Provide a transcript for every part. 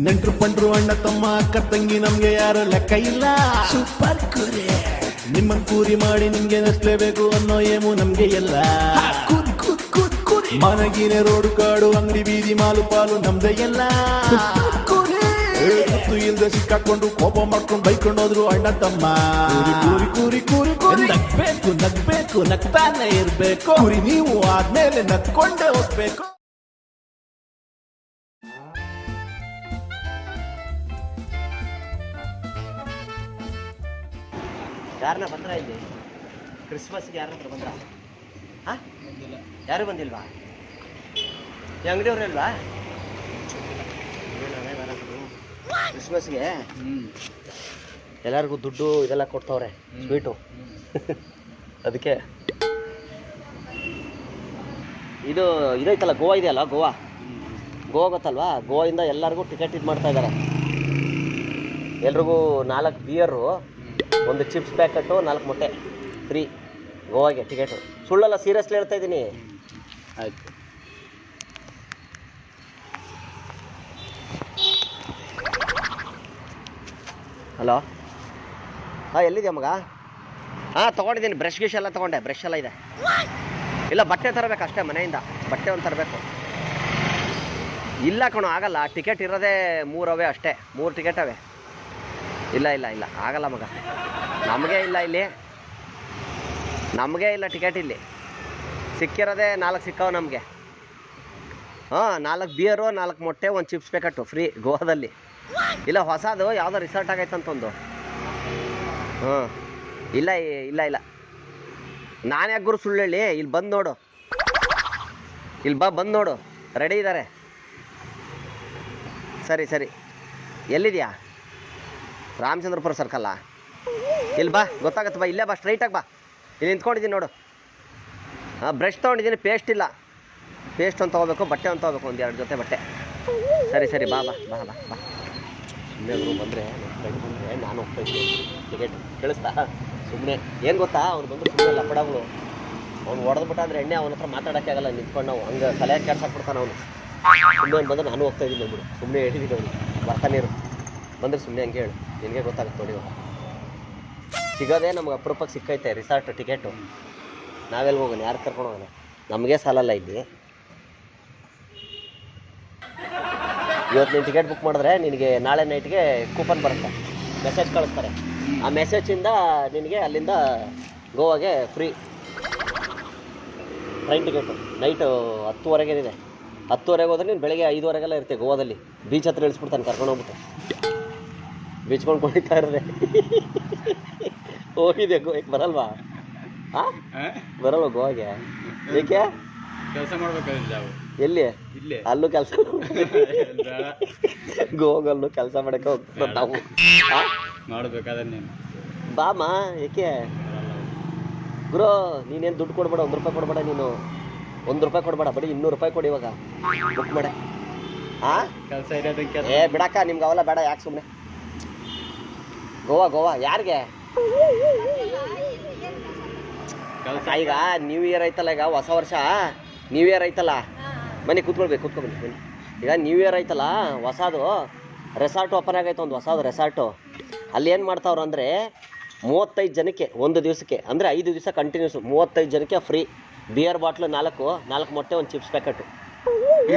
ನೆಂಟ್ರು ಪಂಟ್ರು ಅಣ್ಣ ತಮ್ಮ ಅಕ್ಕ ತಂಗಿ ನಮ್ಗೆ ಯಾರು ಲೆಕ್ಕ ಇಲ್ಲ. ಸೂಪರ್ ಕುರಿ ನಿಮ್ಮನ್ ಕೂರಿ ಮಾಡಿ ನಿಮ್ಗೆ ನಸ್ಲೇಬೇಕು ಅನ್ನೋ ಏಮು ನಮ್ಗೆ ಎಲ್ಲ. ಕುರಿ ಕುರಿ ಕುರಿ ಕುರಿ ಮನಗಿನೆ ರೋಡು ಕಾಡು ಅಂಗಡಿ ಬೀದಿ ಮಾಲು ಪಾಲು ನಮ್ದೇ ಎಲ್ಲ. ಕುರಿ ಗೊತ್ತು ಇಲ್ದೆ ಸಿಕ್ಕಾಕೊಂಡು ಕೋಪ ಮಾಡ್ಕೊಂಡು ಬೈಕೊಂಡು ಹೋದ್ರು ಅಣ್ಣ ತಮ್ಮ. ಕೂರಿ ಕೂರಿ ಕೂರಿ ಕೂರಿ ನಗ್ಬೇಕು ನಗ್ಬೇಕು ನಗ್ತಾನೆ ಇರ್ಬೇಕು. ಕುರಿ ನೀವು ಆದ್ಮೇಲೆ ನಗ್ಕೊಂಡೇ ಹೋಗ್ಬೇಕು. ಯಾರನ್ನ ಬಂದ್ರ ಇಲ್ಲಿ ಕ್ರಿಸ್ಮಸ್ಗೆ ಯಾರನ್ನ ಬಂದ್ರ? ಹಾಂ ಯಾರು ಬಂದಿಲ್ವಾ? ಈ ಅಂಗಡಿಯವ್ರಲ್ವಾ ಕ್ರಿಸ್ಮಸ್ಗೆ? ಎಲ್ಲರಿಗೂ ದುಡ್ಡು ಇದೆಲ್ಲ ಕೊಡ್ತವ್ರೆ, ಸ್ವೀಟು. ಅದಕ್ಕೆ ಇದು ಇದೈತಲ್ಲ, ಗೋವಾ ಇದೆಯಲ್ಲ, ಗೋವಾ ಗೊತ್ತಲ್ವಾ? ಗೋವಾದಿಂದ ಎಲ್ಲರಿಗೂ ಟಿಕೆಟ್ ಇದು ಮಾಡ್ತಾ ಇದ್ದಾರೆ. ಎಲ್ರಿಗೂ 4 ಬಿಯರು, 1 ಚಿಪ್ಸ್ ಪ್ಯಾಕೆಟು, 4 ಮೊಟ್ಟೆ ಫ್ರೀ ಗೋವಾಗೆ ಟಿಕೆಟು. ಸುಳ್ಳಲ್ಲ, ಸೀರಿಯಸ್ಲಿ ಹೇಳ್ತಾ ಇದ್ದೀನಿ. ಆಯಿತು. ಹಲೋ, ಹಾಂ ಎಲ್ಲಿದೆಯಾ ಮಗ? ಹಾಂ ತೊಗೊಂಡಿದ್ದೀನಿ, ಬ್ರಷ್ ಗಿಶ್ ಎಲ್ಲ ತೊಗೊಂಡೆ, ಬ್ರಷ್ ಎಲ್ಲ ಇದೆ. ಇಲ್ಲ, ಬಟ್ಟೆ ತರಬೇಕು ಅಷ್ಟೇ, ಮನೆಯಿಂದ ಬಟ್ಟೆ ಒಂದು ತರಬೇಕು. ಇಲ್ಲ ಕಣೋ, ಆಗಲ್ಲ. ಟಿಕೆಟ್ ಇರೋದೇ 3 ಅವೆ ಅಷ್ಟೇ, 3 ಟಿಕೆಟ್ ಅವೆ. ಇಲ್ಲ ಇಲ್ಲ ಇಲ್ಲ ಆಗಲ್ಲ ಮಗ, ನಮಗೆ ಇಲ್ಲ, ಇಲ್ಲಿ ನಮಗೆ ಇಲ್ಲ ಟಿಕೆಟ್. ಇಲ್ಲಿ ಸಿಕ್ಕಿರೋದೇ 4 ಸಿಕ್ಕವು ನಮಗೆ. ಹಾಂ, 4 ಬಿಯರು, 4 ಮೊಟ್ಟೆ, 1 ಚಿಪ್ಸ್ ಪ್ಯಾಕೆಟು ಫ್ರೀ ಗೋವಾದಲ್ಲಿ. ಇಲ್ಲ, ಹೊಸದು ಯಾವುದೋ ರಿಸಾರ್ಟ್ ಆಗೈತಂತೊಂದು. ಹಾಂ, ಇಲ್ಲ ಇಲ್ಲ ಇಲ್ಲ, ನಾನು ಯಾಕೆ ಗುರು ಸುಳ್ಳು ಹೇಳಿ? ಇಲ್ಲಿ ಬಂದು ನೋಡು, ಇಲ್ಲಿ ಬಂದು ನೋಡು, ರೆಡಿ ಇದ್ದಾರೆ. ಸರಿ ಸರಿ, ಎಲ್ಲಿದೆಯಾ? ರಾಮಚಂದ್ರಪುರ ಸರ್ಕಲ್ಲ. ಇಲ್ಲಿ ಬಾ, ಗೊತ್ತಾಗತ್ತೆ ಬಾ, ಇಲ್ಲೇ ಬಾ, ಸ್ಟ್ರೈಟಾಗಿ ಬಾ. ಇಲ್ಲಿ ನಿಂತ್ಕೊಂಡಿದ್ದೀನಿ ನೋಡು. ಹಾಂ, ಬ್ರಷ್ ತೊಗೊಂಡಿದ್ದೀನಿ, ಪೇಸ್ಟ್ ಇಲ್ಲ. ಪೇಸ್ಟ್ ಒಂದು ತೊಗೋಬೇಕು, ಬಟ್ಟೆ ಒಂದು ತೊಗೋಬೇಕು, 1-2 ಜೊತೆ ಬಟ್ಟೆ. ಸರಿ ಸರಿ, ಬಾ ಬಾ ಬಾ ಬಾ ಬಾ. ಸುಮ್ಮನೆ ಅವರು ಬಂದರೆ, ನನ್ನ ಫ್ರೆಂಡ್ ಬಂದರೆ ನಾನು ಹೋಗ್ತಾಯಿದ್ದೀನಿ. ಟಿಕೆಟ್ ಕೇಳಿಸ್ತಾ? ಸುಮ್ಮನೆ ಏನು ಗೊತ್ತಾ, ಅವ್ನು ಬಂದು ಸುಮ್ಮನೆ ಲಪಡಗಳು. ಅವ್ನು ಹೊಡೆದ್ಬಿಟ್ಟ ಅಂದರೆ ಎಣ್ಣೆ ಅವನ ಹತ್ರ ಮಾತಾಡೋಕ್ಕೆ ಆಗಲ್ಲ. ನಿಂತ್ಕೊಂಡು ನಾವು ಹಂಗೆ ತಲೆ ಕೆಡ್ಸಾಕ್ಬಿಡ್ತಾನೆ ಅವನು. ಸುಮ್ಮನೆ ಬಂದು ನಾನು ಹೋಗ್ತಾಯಿದ್ದೀನಿ ಅಂದ್ಬಿಡು. ಸುಮ್ಮನೆ ಹೇಳಿದ್ದೀನಿ ಅವನು, ಬರ್ತಾನಿರು. ಬಂದರೆ ಸುಮ್ಮನೆ ಹಂಗೆ ಹೇಳು, ನಿನಗೆ ಗೊತ್ತಾಗುತ್ತೆ ನೋಡಿ. ಸಿಗೋದೇ ನಮ್ಗೆ ಅಪರೂಪಕ್ಕೆ ಸಿಕ್ಕೈತೆ ರಿಸಾರ್ಟ್ ಟಿಕೆಟು. ನಾವೆಲ್ಲಿ ಹೋಗೋಣ? ಯಾರು ಕರ್ಕೊಂಡು ಹೋಗೋಣ? ನಮಗೆ ಸಾಲಲ್ಲ ಇಲ್ಲಿ. ಇವತ್ತು ನೀನು ಟಿಕೆಟ್ ಬುಕ್ ಮಾಡಿದ್ರೆ ನಿನಗೆ ನಾಳೆ ನೈಟ್ಗೆ ಕೂಪನ್ ಬರುತ್ತೆ, ಮೆಸೇಜ್ ಕಳಿಸ್ತಾರೆ. ಆ ಮೆಸೇಜಿಂದ ನಿನಗೆ ಅಲ್ಲಿಂದ ಗೋವಾಗೆ ಫ್ರೀ ಟ್ರೈನ್ ಟಿಕೆಟು. ನೈಟು 10:30 ಇದೆ. 10:30 ಹೋದ್ರೆ ನೀನು ಬೆಳಗ್ಗೆ 5:30 ಇರ್ತೀವಿ ಗೋವಾದಲ್ಲಿ. ಬೀಚ್ ಹತ್ರ ಇಳಿಸ್ಬಿಡ್ತಾನೆ, ಕರ್ಕೊಂಡು ಹೋಗ್ಬಿಟ್ಟು ಬೀಚ್ಕೊಂಡು ಕುಣಿತಾ ಇರೋದೆ. ಹೋಗಿದೆ ಗೋವಾಗೆ, ಬರಲ್ವಾ? ಹಾಂ, ಬರಲ್ವ ಗೋವಾಗೆ? ಏಕೆ? ಕೆಲಸ ಮಾಡ್ಬೇಕಾದ್ರೆ ನಾವು ಎಲ್ಲಿ? ಇಲ್ಲೇ ಅಲ್ಲೂ ಕೆಲಸ, ಗೋವಾಗಲ್ಲೂ ಕೆಲಸ ಮಾಡೋಕ್ಕೆ ಹೋಗ್ತದೆ ನಾವು. ಮಾಡಬೇಕಾದ್ರೆ ನೀನು ಬಾಮ. ಏಕೆ ಗುರು? ನೀನೇನು ದುಡ್ಡು ಕೊಡ್ಬೇಡ, 1 ರೂಪಾಯಿ ಕೊಡ್ಬೇಡ. ನೀನು 1 ರೂಪಾಯಿ ಕೊಡ್ಬೇಡ, ಬರೀ 200 ರೂಪಾಯಿ ಕೊಡಿ ಇವಾಗ, ಬುಕ್ ಮಾಡೆ. ಹಾಂ, ಕೆಲಸ ಇರೋದಕ್ಕೆ. ಏ ಬಿಡಕ್ಕ, ನಿಮ್ಗೆ ಅವೆಲ್ಲ ಬೇಡ, ಯಾಕೆ ಸುಮ್ಮನೆ? ಗೋವಾ ಯಾರಿಗೆ? ಈಗ ನ್ಯೂ ಇಯರ್ ಐತಲ್ಲ, ಈಗ ಹೊಸ ವರ್ಷ ನ್ಯೂ ಇಯರ್ ಐತಲ್ಲ. ಬನ್ನಿ ಕೂತ್ಕೊಳ್ಬೇಕು, ಬನ್ನಿ. ಈಗ ನ್ಯೂ ಇಯರ್ ಐತಲ್ಲ, ಹೊಸದು ರೆಸಾರ್ಟ್ ಓಪನ್ ಆಗೈತೆ, ಒಂದು ಹೊಸದು ರೆಸಾರ್ಟು. ಅಲ್ಲಿ ಏನು ಮಾಡ್ತಾವ್ರು ಅಂದರೆ 35 ಜನಕ್ಕೆ ಒಂದು ದಿವಸಕ್ಕೆ, ಅಂದರೆ 5 ದಿವಸ ಕಂಟಿನ್ಯೂಸು 35 ಜನಕ್ಕೆ ಫ್ರೀ. ಬಿಯರ್ ಬಾಟ್ಲು 4 ಮೊಟ್ಟೆ, 1 ಚಿಪ್ಸ್ ಪ್ಯಾಕೆಟು.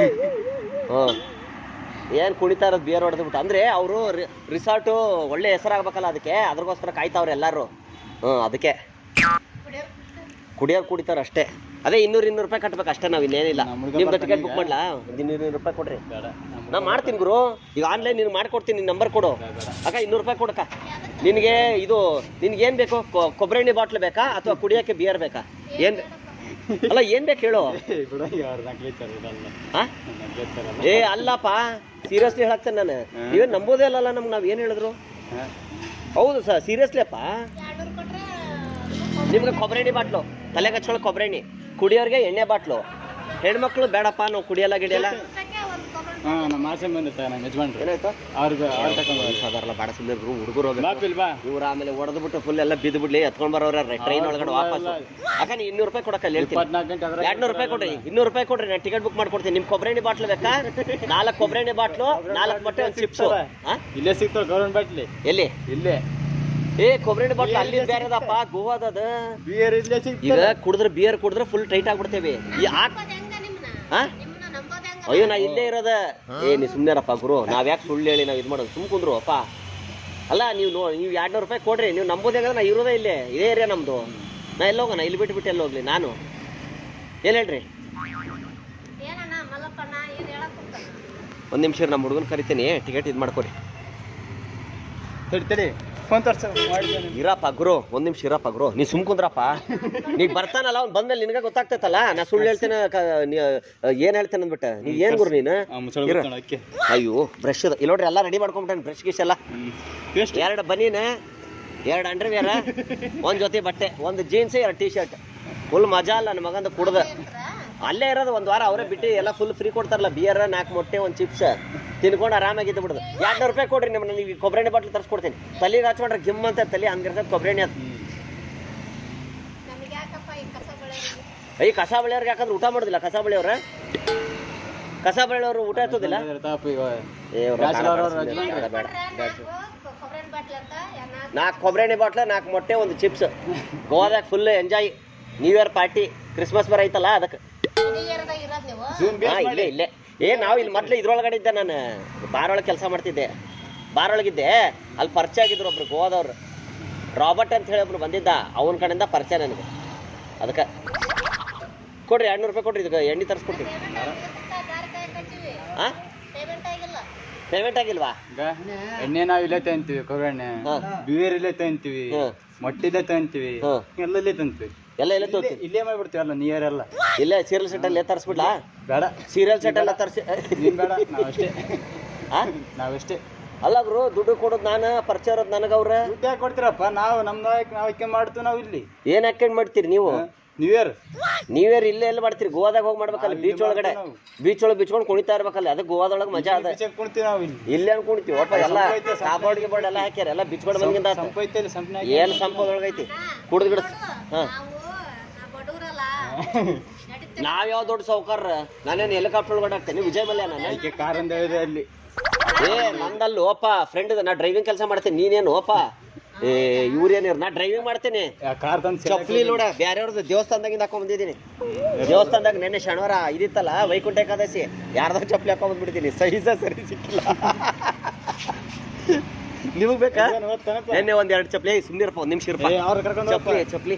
ಹಾಂ, ಏನು ಕುಣಿತಾ ಇರೋದು ಬಿಯರ್ ಹೊಡೆದ್ಬಿಟ್ಟು. ಅಂದರೆ ಅವರು ರಿಸಾರ್ಟು ಒಳ್ಳೆ ಹೆಸರಾಗಬೇಕಲ್ಲ, ಅದ್ರಗೋಸ್ಕರ ಕಾಯ್ತಾವ್ರೆ ಎಲ್ಲರೂ. ಅದಕ್ಕೆ ಕುಡಿಯೋರು ಕುಡಿತಾರೆ ಅಷ್ಟೇ. ಅದೇ 200 ರೂಪಾಯಿ ಕಟ್ಬೇಕು ಅಷ್ಟೇ, ನಾವು ಇನ್ನೇನಿಲ್ಲ. ನಿಮ್ದು ಟಿಕೆಟ್ ಬುಕ್ ಮಾಡಲಾ? 200 ರೂಪಾಯಿ ಕೊಡ್ರಿ, ನಾನು ಮಾಡ್ತೀನಿ ಗುರು. ಈಗ ಆನ್ಲೈನ್ ನೀನು ಮಾಡ್ಕೊಡ್ತೀನಿ, ನಿನ್ನ ನಂಬರ್ ಕೊಡು ಅಕ್ಕ. 200 ರೂಪಾಯಿ ಕೊಡಕ್ಕ. ನಿನಗೆ ನಿನ್ಗೇನು ಬೇಕು? ಕೊಬ್ಬರಿ ಎಣ್ಣೆ ಬಾಟ್ಲು ಬೇಕಾ ಅಥವಾ ಕುಡಿಯೋಕ್ಕೆ ಬಿಯರ್ ಬೇಕಾ? ಏನು ಅಲ್ಲ, ಏನು ಬೇಕು ಹೇಳು? ಹಾಂ, ಏ ಅಲ್ಲಪ್ಪ, ಸೀರಿಯಸ್ಲಿ ಹೇಳಾಕ್ತೇನೆ ನಾನು. ನೀವೇನು ನಂಬೋದೇ ಅಲ್ಲಲ್ಲ ನಮ್ಗೆ, ನಾವು ಏನು ಹೇಳಿದ್ರು? ಹೌದು ಸರ್, ಸೀರಿಯಸ್ಲಿ ಅಪ್ಪ. ನಿಮ್ಗೆ ಕೊಬ್ಬರಿ ಎಣ್ಣೆ ಬಾಟ್ಲು, ತಲೆಗೆ ಹಚ್ಚೋಳ ಕೊಬ್ಬರಿ ಎಣ್ಣೆ, ಕುಡಿಯೋರಿಗೆ ಎಣ್ಣೆ ಬಾಟ್ಲು. ಹೆಣ್ಮಕ್ಳು ಬೇಡಪ್ಪ, ನಾವು ಕುಡಿಯಲ್ಲ ಗಿಡಿಯಲ್ಲ. ಹಾ ನಮ್ಮ ಆಸೆ ಬಂದಿತ್ತ ನಮ್ಮ ಯಜಮಾನ್ರು ಏನಾಯ್ತು ಅವ್ರಿಗೆ ಅವ್ರು ತಗೊಂಡು ಸಾಧಾರಣ ಬಾಡ ಸುಮ್ಮನೆ ಹುಡುಗರು ಹೋಗ್ಬೇಕು ಬಾಪಿಲ್ ಬಾ ಇವ್ರು ಆಮೇಲೆ ಹೊಡೆದ್ಬಿಟ್ಟು ಫುಲ್ ಎಲ್ಲ ಬಿದ್ದು ಬಿಡ್ಲಿ ಎತ್ಕೊಂಡ್ ಬರೋರ ಟ್ರೈನ್ ಒಳಗಡೆ ವಾಪಸ್ ಅಕ್ಕ ನೀ 200 ರೂಪಾಯಿ ಕೊಡಕ್ಕಲ್ಲಿ ಹೇಳ್ತೀನಿ 24 ಗಂಟೆ ಅದ್ರ 200 ರೂಪಾಯಿ ಕೊಡ್ರಿ 200 ರೂಪಾಯಿ ಕೊಡ್ರಿ ನಾನು ಟಿಕೆಟ್ ಬುಕ್ ಮಾಡ್ಕೊಡ್ತೀನಿ ನಿಮ್ ಕೊಬ್ಬರಿ ಬಾಟ್ಲು ಬೇಕಾ 4 ಕೊಬ್ಬರಿ ಬಾಟ್ಲು 4 ಬಟ್ಟೆ ಒಂದು ಚಿಪ್ಸ್ ಇಲ್ಲೇ ಸಿಗ್ತಾವ ಗೌರ್ಮೆಂಟ್ ಬಾಟ್ಲಿ ಎಲ್ಲಿ ಇಲ್ಲೇ ಏ ಕೊಬ್ಬರಿ ಬಾಟ್ಲು ಅಲ್ಲಿ ಬೇರೆದಪ್ಪ ಗೋವಾದದ ಬಿಯರ್ ಇಲ್ಲೇ ಸಿಗ್ತಾವ ಈಗ ಕುಡಿದ್ರೆ ಬಿಯರ್ ಕುಡಿದ್ರೆ ಫುಲ್ ಟೈಟ್ ಆಗ್ಬಿಡ್ತೇವೆ ಅಯ್ಯೋ ನಾ ಇಲ್ಲೇ ಇರೋದ ಏ ನೀ ಸುಮ್ಮನೆರಪ್ಪ ಗುರು ನಾವ್ ಯಾಕೆ ಸುಳ್ಳು ಹೇಳಿ ನಾವ್ ಇದು ಮಾಡೋದು ಸುಮ್ ಕುಂದ್ರು ಅಪ್ಪ ಅಲ್ಲ ನೀವು ನೀವು 200 ರೂಪಾಯಿ ಕೊಡ್ರಿ ನೀವು ನಂಬೋದೇ ಹೆಂಗಂದ್ರೆ ನಾ ಇರೋದೇ ಇಲ್ಲೇ ಇದೇ ಏರಿಯಾ ನಮ್ದು ನಾ ಎಲ್ಲಿ ಹೋಗೋಣ ಇಲ್ಲಿ ಬಿಟ್ಟು ಎಲ್ಲಿ ಹೋಗ್ಲಿ ನಾನು ಏನ್ ಹೇಳ್ರಿ ಒಂದ್ ನಿಮಿಷ ನಮ್ಮ ಹುಡುಗನ್ ಕರಿತೀನಿ ಟಿಕೆಟ್ ಇದು ಮಾಡ್ಕೊರಿ ತಡಿ ಫೋನ್ ತೋರ್ಸ ಮಾಡಿದ್ದೇನೆ ಇರಪ್ಪ ಗುರು ಒಂದ್ ನಿಮಿಷ ಇರಪ್ಪ ಗುರು ನೀ ಸುಮ್ ಕುಂದ್ರಪ್ಪ ನೀ ಬರ್ತಾನಲ್ಲ ಅವ್ನು ಬಂದ್ಮೇಲೆ ನಿನಗೆ ಗೊತ್ತಾಗ್ತೈತಲ್ಲ ನಾ ಸುಳ್ಳು ಹೇಳ್ತೇನೆ ಏನ್ ಹೇಳ್ತೇನೆ ಅಂದ್ಬಿಟ್ಟ ನೀವ್ ಏನ್ ಗುರು ನೀನು ಅಕ್ಕಿ ಅಯ್ಯೋ ಬ್ರಷ್ ಇಲ್ಲ ನೋಡ್ರಿ ಎಲ್ಲ ರೆಡಿ ಮಾಡ್ಕೊಂಬಿಟ್ಟೇನೆ ಬ್ರಷ್ ಗೀಶ್ ಎಲ್ಲ ಎಷ್ಟು 2 ಬನೀನ 2 ಅಂಡರ್ವೇರ್ ಒಂದ್ ಜೊತೆ ಬಟ್ಟೆ ಒಂದು ಜೀನ್ಸ್ 2 ಟೀ ಶರ್ಟ್ ಫುಲ್ ಮಜಾ ಅಲ್ಲ ನನ್ನ ಮಗಂದ ಕುಡ್ದ ಅಲ್ಲೇ ಇರೋದು ಒಂದ್ ವಾರ ಅವರೇ ಬಿಟ್ಟು ಎಲ್ಲ ಫುಲ್ ಫ್ರೀ ಕೊಡ್ತಾರಲ್ಲ ಬಿಯರ್ 4 ಮೊಟ್ಟೆ ಒಂದು ಚಿಪ್ಸ್ ತಿನ್ಕೊಂಡು ಆರಾಮಾಗಿದ್ದು ಬಿಡುದು 200 ರೂಪಾಯಿ ಕೊಡ್ರಿ ನಿಮ್ಮನ್ನ ನೀವು ಕೊಬ್ಬರಿ ಬಾಟ್ಲು ತರಿಸ್ಕೊಡ್ತೀನಿ ತಲೆಗೆ ಹಚ್ಕೊಂಡ್ರೆ ಗಿಮ್ ಅಂತ ತಲೆ ಹಂಗಿರ್ತದೆ ಕೊಬ್ಬರಿ ಅದು ಕಸ ಬಳಿಯವ್ರಿಗೆ ಯಾಕಂದ್ರೆ ಊಟ ಮಾಡೋದಿಲ್ಲ ಕಸ ಬಳಿಯವ್ರ ಊಟ ಎತ್ತೋದಿಲ್ಲ ಏ ಬೇಡ 4 ಕೊಬ್ಬರಿ ಬಾಟ್ಲ 4 ಮೊಟ್ಟೆ ಒಂದು ಚಿಪ್ಸ್ ಗೋವಾದಾಗ full enjoy new year party Christmas ಬರ ಐತಲ್ಲ ಅದಕ್ಕೆ ಇಲ್ಲೇ ನಾವು ಇಲ್ಲಿ ಮೊದ್ಲು ಇದ್ರೊಳಗಡೆ ಇದ್ದೆ ನಾನು ಬಾರ್ ಒಳಗೆ ಕೆಲಸ ಮಾಡ್ತಿದ್ದೆ ಬಾರ್ ಒಳಗಿದ್ದೆ ಅಲ್ಲಿ ಪರಿಚಯ ಆಗಿದ್ರು ಒಬ್ರು ಗೋವಾದವ್ರು ರಾಬರ್ಟ್ ಅಂತ ಹೇಳಿ ಒಬ್ರು ಬಂದಿದ್ದ ಅವನ ಕಡೆಯಿಂದ ಪರಿಚಯ ನನಗೆ ಅದಕ್ಕೆ ಕೊಡ್ರಿ 200 ರೂಪಾಯಿ ಕೊಡ್ರಿ ಇದಕ್ಕೆ ಎಣ್ಣೆ ತರಿಸ್ಕೊಡ್ತೀನಿ ಹಾಂ ಪೇಮೆಂಟ್ ಆಗಿಲ್ವಾ ಎಣ್ಣೆ ನಾವ್ ಇಲ್ಲೇ ತಂತೀವಿ ಕೊಬ್ಬರಿ ಎಣ್ಣೆ ಬಿಯರ್ ಇಲ್ಲೇ ತಂತೀವಿ ಮೊಟ್ಟೆ ಇಲ್ಲೇ ತಂತೀವಿ ಎಲ್ಲ ಇಲ್ಲೇ ತಂತೀವಿ ಎಲ್ಲ ಎಲ್ಲ ತೋತಿ ಇಲ್ಲೇ ಮಾಡ್ಬಿಡ್ತೀವಿ ಎಲ್ಲ ನಿಯರ್ ಎಲ್ಲ ಇಲ್ಲೇ ಸೀರಿಯಲ್ ಸೆಟ್ ಅಲ್ಲಿ ತರಿಸ್ಬಿಡ್ಲಾ ಬೇಡ ಸೀರಿಯಲ್ ಸೆಟ್ ಎಲ್ಲ ತರಿಸಿ ನೀನ್ ಬೇಡ ನಾವಷ್ಟೇ ಅಲ್ಲ ಗುರು ದುಡ್ಡು ಕೊಡೋದು ನಾನು ಪರಿಚಯ ಇರೋದು ನನಗೆ ಅವ್ರ ದುಡ್ಡು ಯಾಕೆ ಕೊಡ್ತೀರಪ್ಪ ನಾವು ನಾವ್ ಮಾಡ್ತೀವಿ ನಾವು ಇಲ್ಲಿ ಏನ್ ಹಾಕೊಂಡ್ ಮಾಡ್ತೀರಿ ನೀವು ನ್ಯೂ ಇಯರ್ ಇಲ್ಲೇ ಎಲ್ಲ ಮಾಡ್ತೀರಿ ಗೋವಾದಾಗ ಹೋಗಿ ಮಾಡ್ಬೇಕಲ್ಲ ಬೀಚ್ ಒಳಗಡೆ ಬೀಚ್ ಒಳಗೆ ಬಿಚ್ಕೊಂಡು ಕುಣಿತಾ ಇರ್ಬೇಕಲ್ಲ ಅದು ಗೋವಾದೊಳಗೆ ಮಜಾ ಅದ ಕುಣ್ತೀವಿ ನಾವು ಇಲ್ಲಿ ಇಲ್ಲೇ ಕುಣಿತೀವಿ ಒಟ್ಟ ಎಲ್ಲ ಕಾಬೋರ್ಡ್ಗೆ ಬೋರ್ಡ್ ಎಲ್ಲ ಹಾಕ್ಯಾರ ಎಲ್ಲ ಬಿಚ್ಕೊಂಡು ಬಂದಿಂದ ಏನು ಸಂಪದೊಳಗೈತಿ ಕುಡ್ದು ಬಿಡ ಹಾ ನಾವ್ ಯಾವ ದೊಡ್ಡ ಸಾವುಕಾರ ನಾನೇನು ಹೆಲಿಕಾಪ್ಟರ್ ಒಳಗಡೆ ಹಾಕ್ತೇನೆ ವಿಜಯ್ ಮಲ್ಯ ನಾನು ಕಾರ್ ಅಂತ ಅಲ್ಲಿ ಏ ನಂದಲ್ಲಿ ಓಪ ಫ್ರೆಂಡ್ ನಾ ಡ್ರೈವಿಂಗ್ ಕೆಲಸ ಮಾಡ್ತೇನೆ ನೀನೇನು ಓಪ ಏ ಇವ್ರೇನಿರ್ ನಾ ಡ್ರೈವಿಂಗ್ ಮಾಡ್ತೇನೆ ಕಾರ್ ತಂದು ಚಪ್ಪಲಿ ನೋಡ ಬ್ಯಾರೆಯವ್ರದ್ದು ದೇವಸ್ಥಾನದಾಗಿಂದ ಹಾಕೊಂಡ್ ಬಂದಿದ್ದೀನಿ ದೇವಸ್ಥಾನದಾಗ ನೆನ್ನೆ ಶನಿವಾರ ಇದಿತ್ತಲ್ಲ ವೈಕುಂಠ ಏಕಾದಶಿ ಯಾರ್ದಾಗ ಚಪ್ಪಲಿ ಹಾಕೊಂಡ್ ಬಂದ್ಬಿಟ್ಟಿದ್ದೀನಿ ಸೈಜ ಸರಿ ಸಿಕ್ಕಿಲ್ಲ ನಿಮಗ್ ಬೇಕಾ ನೆನ್ನೆ 2 ಚಪ್ಪಲಿ ಸುಮ್ಮನಿರಪ್ಪ 1 ನಿಮಿಷ ಇರಪ್ಪ ಚಪ್ಪಲಿ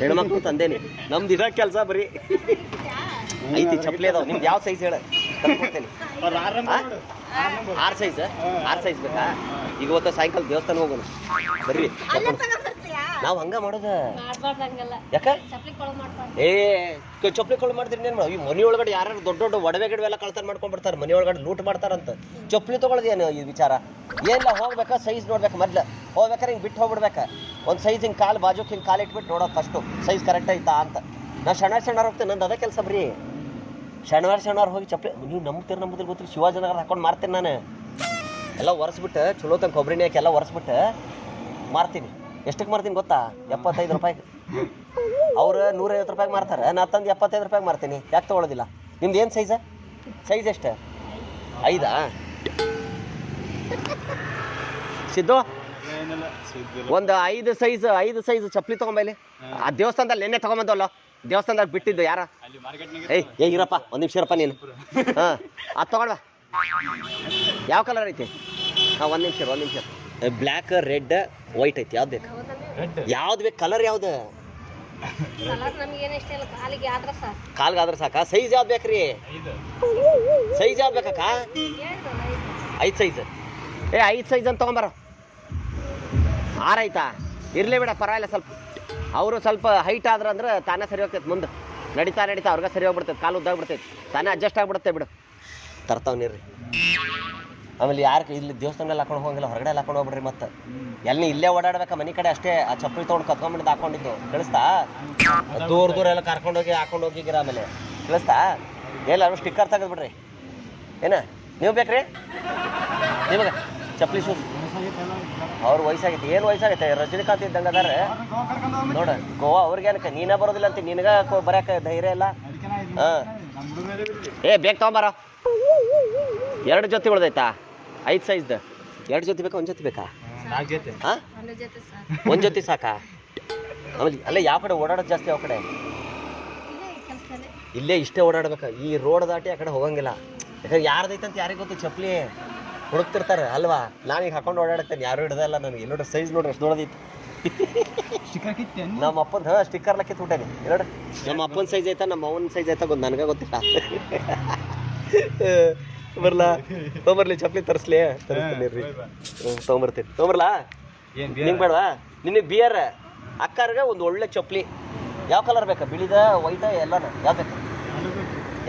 ಹೆಣ್ಮಕ್ಳು ತಂದೇನಿ ನಮ್ದು ಇರೋ ಕೆಲಸ ಬರೀ ಐತಿ ಚಪ್ಪಲಿ ಅದಾವ ನಿಮ್ದು ಯಾವ ಸೈಜ್ ಹೇಳ ತಂದ್ಕೊಡ್ತೇನೆ 6 ಸೈಜ್ ಬೇಕಾ ಈಗ ಇವತ್ತು ಸಾಯಂಕಾಲ ದೇವಸ್ಥಾನ ಹೋಗೋಣ ಬರ್ರಿ ನಾವು ಹಂಗ ಮಾಡೋದ ಯಾಕ ಏ ಚಪ್ಪಲಿ ಕೊಳ್ಳು ಮಾಡ್ತೀರಿ ಏನ್ ಈ ಮನಿ ಒಳಗಡೆ ಯಾರು ದೊಡ್ಡ ದೊಡ್ಡ ಒಡವೆ ಗಿಡವೆ ಎಲ್ಲ ಕಳ್ತನ ಮಾಡ್ಕೊಂಡ್ಬಿಡ್ತಾರೆ ಮನಿ ಒಳಗಡೆ ಲೂಟ್ ಮಾಡ್ತಾರಂತ ಚಪ್ಪಲಿ ತಗೊಳ್ಳೋದೇನು ಈ ವಿಚಾರ ಏನಿಲ್ಲ ಹೋಗ್ಬೇಕಾ ಸೈಜ್ ನೋಡ್ಬೇಕು ಮೊದ್ಲು ಹೋಗ್ಬೇಕಾರೆ ಹಿಂಗೆ ಬಿಟ್ಟು ಹೋಗ್ಬಿಡ್ಬೇಕಾ ಒಂದು ಸೈಜ್ ಹಿಂಗೆ ಕಾಲು ಬಾಜುಕ್ ಹಿಂಗೆ ಕಾಲು ಇಟ್ಬಿಟ್ಟು ನೋಡೋದು ಫಸ್ಟು ಸೈಜ್ ಕರೆಕ್ಟ್ ಐತಾ ಅಂತ ನಾ ಶನಿವಾರ ಹೋಗ್ತೇನೆ ನಂದು ಅದೇ ಕೆಲಸ ಬರೀ ಶನಿವಾರ ಹೋಗಿ ಚಪ್ಪಲಿ ನೀವು ನಂಬುದಿಲ್ಲ ಗೊತ್ತಿಲ್ಲ ಶಿವಾಜಿನಗರ ಹಾಕೊಂಡು ಮಾರ್ತೇನೆ ನಾನು ಎಲ್ಲ ಒರೆಸ್ಬಿಟ್ಟು ಚಲೋ ತಂಗ ಕೊಬ್ಬರಿನ ಹಾಕಿ ಎಲ್ಲ ಒರೆಸ್ಬಿಟ್ಟು ಮಾರ್ತೀನಿ ಎಷ್ಟಕ್ಕೆ ಮಾರ್ತೀನಿ ಗೊತ್ತಾ 75 ರೂಪಾಯಿಗೆ ಅವ್ರು 150 ರೂಪಾಯಿಗೆ ಮಾರ್ತಾರೆ ನಾ ತಂದು 75 ರೂಪಾಯಿಗೆ ಮಾರ್ತೀನಿ ಯಾಕೆ ತೊಗೊಳೋದಿಲ್ಲ ನಿಮ್ದು ಏನು ಸೈಜ್ ಎಷ್ಟು 5 ಸಿದ್ದು ಒಂದು 5 ಸೈಜ್ ಚಪ್ಪಲಿ ತೊಗೊಂಬೈಲಿ ಆ ದೇವಸ್ಥಾನದಲ್ಲಿ ನೆನ್ನೆ ತೊಗೊಂಬಂದವಲ್ಲ ದೇವಸ್ಥಾನದಾಗ ಬಿಟ್ಟಿದ್ದು ಯಾರ ಏ ಇರಪ್ಪ 1 ನಿಮಿಷ ಇರಪ್ಪ ನೀನು ಹಾಂ ಅದು ತೊಗೊಳ್ವಾ ಯಾವ ಕಲರ್ ಐತಿ ಹಾಂ 1 ನಿಮಿಷ ಬ್ಲ್ಯಾಕ್ ರೆಡ್ ವೈಟ್ ಐತಿ ಯಾವ್ದು ಬೇಕು ಕಲರ್ ಯಾವ್ದು ಕಾಲ್ಗೆ ಆದ್ರೆ ಸಾಕ ಸೈಜ್ ಯಾವ್ದು ಬೇಕ್ರಿ ಸೈಜ್ ಯಾವ್ದು ಬೇಕಕ್ಕ 5 ಸೈಜ್ ಏ 5 ಸೈಜ್ ಅಂತ ತೊಗೊಂಬಾರ 6 ಐತಾ ಇರಲಿ ಬಿಡ ಪರವಾಗಿಲ್ಲ ಅವರು ಸ್ವಲ್ಪ ಹೈಟ್ ಆದ್ರೆ ತಾನೇ ಸರಿ ಹೋಗ್ತೈತೆ ಮುಂದೆ ನಡೀತಾ ಅವ್ರಿಗೆ ಸರಿ ಹೋಗ್ಬಿಡ್ತೈತೆ ಕಾಲು ಉದ್ದಾಗ್ಬಿಡ್ತೈತೆ ತಾನೇ ಅಡ್ಜಸ್ಟ್ ಆಗ್ಬಿಡುತ್ತೆ ಬಿಡು ತರ್ತಾವ್ ನೀರ್ರಿ ಆಮೇಲೆ ಯಾರು ಇಲ್ಲಿ ದೇವಸ್ಥಾನದಲ್ಲಿ ಹಾಕೊಂಡು ಹೋಗಿಲ್ಲ ಹೊರಗಡೆ ಹಾಕೊಂಡು ಹೋಗ್ಬಿಡ್ರಿ ಮತ್ತೆ ಎಲ್ಲಿ ಇಲ್ಲೇ ಓಡಾಡ್ಬೇಕಾ ಮನೆ ಕಡೆ ಅಷ್ಟೇ ಆ ಚಪ್ಪಲಿ ತೊಗೊಂಡು ಕತ್ಕೊಂಡ್ಬಿಟ್ಟು ಹಾಕೊಂಡಿದ್ದು ತಿಳಿಸ್ತಾ ದೂರ ಎಲ್ಲ ಕರ್ಕೊಂಡೋಗಿ ಹಾಕೊಂಡು ಹೋಗಿರ ಆಮೇಲೆ ತಿಳಿಸ್ತಾ ಎಲ್ಲರೂ ಸ್ಟಿಕ್ಕರ್ ತೆಗೆದ್ಬಿಡ್ರಿ ಏನ ನೀವು ಬೇಕ್ರಿ ನಿಮಗೆ ಚಪ್ಪಲಿ ಶೂಸ್ ಅವ್ರ ವಯಸ್ಸಾಗೈತಿ ಏನು ವಯಸ್ಸಾಗೈತೆ ರಜನಿಕಾಂತ್ ಇದ್ದಂಗೆ ಅದಾರ ನೋಡ ಗೋವಾ ಅವ್ರಿಗೇನಕ್ಕೆ ನೀನೇ ಬರೋದಿಲ್ಲ ಅಂತ ನಿನಗ ಬರಕ್ಕೆ ಧೈರ್ಯ ಇಲ್ಲ ಹಾಂ ಏ ಬೇಗ ತೊಗೊಂಬಾರ 2 ಜೊತೆ ಉಳ್ದೈತಾ 5 ಸೈಜ್ದು 2 ಜೊತೆ ಬೇಕಾ 1 ಜೊತೆ ಬೇಕಾ ಹಾಂ 1 ಜೊತೆ ಸಾಕಾ ಅಲ್ಲ ಯಾವ ಕಡೆ ಓಡಾಡೋದು ಜಾಸ್ತಿ ಯಾವ ಕಡೆ ಇಲ್ಲೇ ಇಷ್ಟೇ ಓಡಾಡ್ಬೇಕು ಈ ರೋಡ್ ದಾಟಿ ಆ ಕಡೆ ಹೋಗಂಗಿಲ್ಲ ಯಾಕಂದ್ರೆ ಯಾರ್ದೈತಂತ ಯಾರಿಗೆ ಗೊತ್ತು ಚಪ್ಪಲಿ ಹುಡುಕ್ತಿರ್ತಾರೆ ಅಲ್ವಾ ನಾನೀಗ ಹಾಕೊಂಡು ಓಡಾಡ್ತೇನೆ ಯಾರು ಹಿಡ್ದಲ್ಲ ನನಗೆ ನೋಡ್ರಿ ಸೈಜ್ ನೋಡ್ರಿ ಅಷ್ಟು ದೊಡ್ಡದೈತಿ ನಮ್ಮ ಅಪ್ಪನ ಸ್ಟಿಕ್ಕರ್ ಲಕ್ಕಿತ್ತು ಬಿಟ್ಟೇನಿ ನೋಡ್ರಿ ನಮ್ಮ ಅಪ್ಪನ ಸೈಜ್ ಐತಾ ನಮ್ಮ ಅವನ ಸೈಜ್ ಐತಾ ಗೊತ್ತು ನನಗೆ ಗೊತ್ತಿಲ್ಲ ಬರ್ಲಾ ತೊಗೊಂಬರ್ಲಿ ಚಪ್ಪಲಿ ತರಿಸ್ಲಿ ತರಿಸ್ತೀನಿ ರೀ ತೊಗೊಂಬರ್ತೀನಿ ತೊಗೊಂಬರ್ಲಾ ನಿಂಗೆ ಬೇಡವಾ ನಿನಗೆ ಬಿಯರ್ ಅಕ್ಕಾರ್ಗೆ ಒಂದು ಒಳ್ಳೆ ಚಪ್ಪಲಿ ಯಾವ ಕಲರ್ ಬೇಕಾ ಬಿಳಿದ ವೈಟ ಎಲ್ಲನ ಯಾವ್ದು ಬೇಕು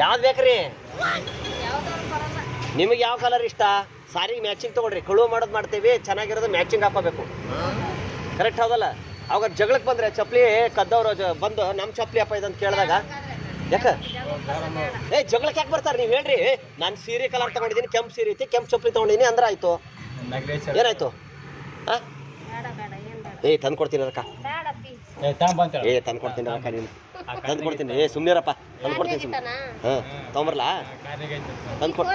ಯಾವ್ದು ಬೇಕ್ರಿ ನಿಮಗೆ ಯಾವ ಕಲರ್ ಇಷ್ಟ ಸಾರಿಗೆ ಮ್ಯಾಚಿಂಗ್ ತೊಗೊಳ್ರಿ ಕಳುವು ಮಾಡೋದು ಮಾಡ್ತೀವಿ ಚೆನ್ನಾಗಿರೋದು ಮ್ಯಾಚಿಂಗ್ ಹಾಕೋಬೇಕು ಕರೆಕ್ಟ್ ಹೌದಲ್ಲ ಅವಾಗ ಜಗಳಕ್ಕೆ ಬಂದರೆ ಚಪ್ಪಲಿ ಕದ್ದವ್ರು ಬಂದು ನಮ್ಮ ಚಪ್ಪಲಿ ಅಪ್ಪ ಇದಂತ ಕೇಳಿದಾಗ ಯಾಕೆ ಜಗಳಕ್ಕೆ ಯಾಕೆ ಬರ್ತಾರೆ ನೀವು ಹೇಳ್ರಿ ನಾನು ಸೀರೆ ಕಲರ್ ತೊಗೊಂಡಿದ್ದೀನಿ ಕೆಂಪು ಸೀರೆ ಐತಿ ಕೆಂಪು ಚಪ್ಪಲಿ ತೊಗೊಂಡಿದ್ದೀನಿ ಅಂದ್ರೆ ಆಯಿತು ಏನಾಯ್ತು ಹಾಂ ತಂದು ಕೊಡ್ತೀನಿ ಅದಕ್ಕ ತಂದು ಕೊಡ್ತೀನಿ ಅದಕ್ಕ ನೀನು ತಂದು ಕೊಡ್ತೀನಿ ಸುಮ್ಮನಿರಪ್ಪ ತಂದು ಕೊಡ್ತೀನಿ ಸುಮ್ಮನೆ ಹಾಂ ತೊಗೊಂಬರ್ಲಾ ತಂದು ಕೊಡ್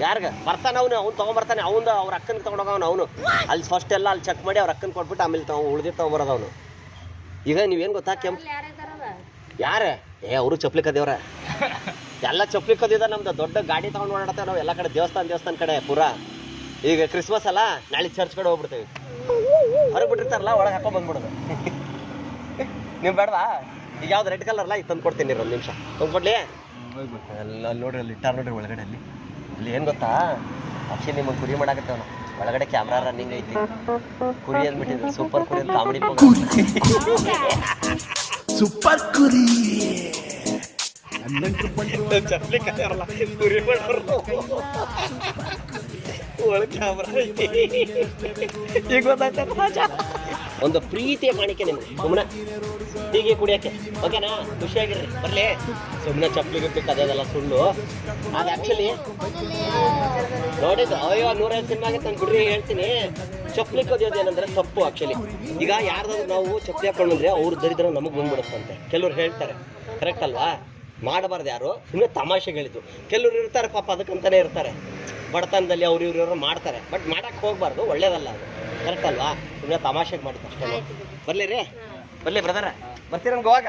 ಯಾರಿಗೆ ಬರ್ತಾನೆ ಅವ್ನು ತೊಗೊಂಬರ್ತಾನೆ ಅವ್ರ ಅಕ್ಕನಿಗೆ ತೊಗೊಂಡೋಗವನು ಅವನು ಅಲ್ಲಿ ಫಸ್ಟ್ ಎಲ್ಲ ಅಲ್ಲಿ ಚೆಕ್ ಮಾಡಿ ಅವ್ರ ಅಕ್ಕನ ಕೊಟ್ಬಿಟ್ಟು ಆಮೇಲೆ ಉಳಿದಿಟ್ಟು ತೊಗೊಂಬರೋದು ಅವನು ಈಗ ನೀವೇನು ಗೊತ್ತಾ ಕೆಂಪು ಯಾರೇ ಅವರು ಚಪ್ಪಲಿ ಕದಿಯವ್ರ ಎಲ್ಲ ಚಪ್ಪಲಿ ಕದಿದ ನಮ್ದು ದೊಡ್ಡ ಗಾಡಿ ತೊಗೊಂಡು ಓಡಾಡ್ತೇವೆ ನಾವು ಎಲ್ಲ ಕಡೆ ದೇವಸ್ಥಾನ ಕಡೆ ಪೂರಾ ಈಗ ಕ್ರಿಸ್ಮಸ್ ಅಲ್ಲ ನಾಳೆ ಚರ್ಚ್ ಕಡೆ ಹೋಗ್ಬಿಡ್ತೇವೆ ಹೊರಗೆ ಬಿಟ್ಟಿರ್ತಾರಲ್ಲ ಒಳಗೆ ಹಾಕೊಂಡು ಬಂದ್ಬಿಡೋದು ನೀವು ಬೇಡವಾ ಈಗ ಯಾವ್ದು ರೆಡ್ ಕಲರ್ಲ್ಲ ಈಗ ತಂದು ಕೊಡ್ತೀನಿ ಒಂದು ನಿಮಿಷ ತಂದ್ಕೊಡ್ಲಿ ಅಲ್ಲಿ ನೋಡ್ರಿ ಅಲ್ಲಿ ಇಟ್ಟಾರ ನೋಡ್ರಿ ಒಳಗಡೆ ಅಲ್ಲಿ ಏನು ಗೊತ್ತಾ ಆಕ್ಚುಲಿ ನಿಮಗೆ ಕುರಿ ಮಾಡಾಕತ್ತೇವ ನಾವು ಒಳಗಡೆ ಕ್ಯಾಮ್ರಾ ರನ್ನಿಂಗ್ ಐತಿ ಕುರಿ ಅಂದ್ಬಿಟ್ಟಿದ್ರು ಸೂಪರ್ ಕುರಿ ಅಂತ ಕಾಮಿಡಿ ಸೂಪರ್ ಕುರಿ ಚಪ್ಪಲಿ ಕಲಿಯಾರಲ್ಲ ಕುರಿ ಮಾಡೋರು ಒಳಗೆ ಕ್ಯಾಮ್ರಾ ಐತಿ ಈಗ ಗೊತ್ತಾಯ್ತ ಒಂದು ಪ್ರೀತಿಯ ಕಾಣಿಕೆ ನಿಮ್ಗೆ ಸುಮ್ಮನೆ ಹೀಗೆ ಕುಡಿಯೋಕ್ಕೆ ಓಕೆನಾ ಖುಷಿಯಾಗಿರ್ರಿ ಬರಲಿ ಸುಮ್ಮನೆ ಚಪ್ಪಲಿ ಗಿಪ್ಪಲಿ ಕದೋದಲ್ಲ ಸುಳ್ಳು ಅದು ಆ್ಯಕ್ಚುಲಿ ನೋಡಿದ್ದು ಅಯ್ಯೋ 150 ಸಿನಿಮಾಗೆ ನಾನು ಗುಡ್ರಿ ಹೇಳ್ತೀನಿ ಚಪ್ಪಲಿ ಕದಿಯೋದು ಏನಂದ್ರೆ ತಪ್ಪು ಆ್ಯಕ್ಚುಲಿ ಈಗ ಯಾರ್ದಾದ್ರು ನಾವು ಚಪ್ಪಲಿ ಹಾಕೊಂಡ್ರೆ ಅವ್ರ ದರಿದ್ರ ನಮಗೆ ಬಂದ್ಬಿಡುತ್ತಂತೆ ಕೆಲವ್ರು ಹೇಳ್ತಾರೆ ಕರೆಕ್ಟ್ ಅಲ್ವಾ ಮಾಡಬಾರ್ದು ಯಾರು ಸುಮ್ಮನೆ ತಮಾಷೆಗೆ ಹೇಳಿದ್ದು ಕೆಲವ್ರು ಇರ್ತಾರೆ ಪಾಪ ಅದಕ್ಕಂತಾನೆ ಇರ್ತಾರೆ ಬಡತನದಲ್ಲಿ ಅವ್ರು ಇವ್ರು ಮಾಡ್ತಾರೆ ಬಟ್ ಮಾಡಕ್ಕೆ ಹೋಗ್ಬಾರ್ದು ಒಳ್ಳೇದಲ್ಲ ಅದು ಕರೆಕ್ಟ್ ಅಲ್ವಾ ಸುಮ್ಮನೆ ತಮಾಷೆಗೆ ಮಾಡಿದ್ದು ಅಷ್ಟೇ ಬರ್ಲಿ ರೀ ಬರ್ಲಿ ಬ್ರದರ ಬರ್ತೀರ ಗೋವಾಗ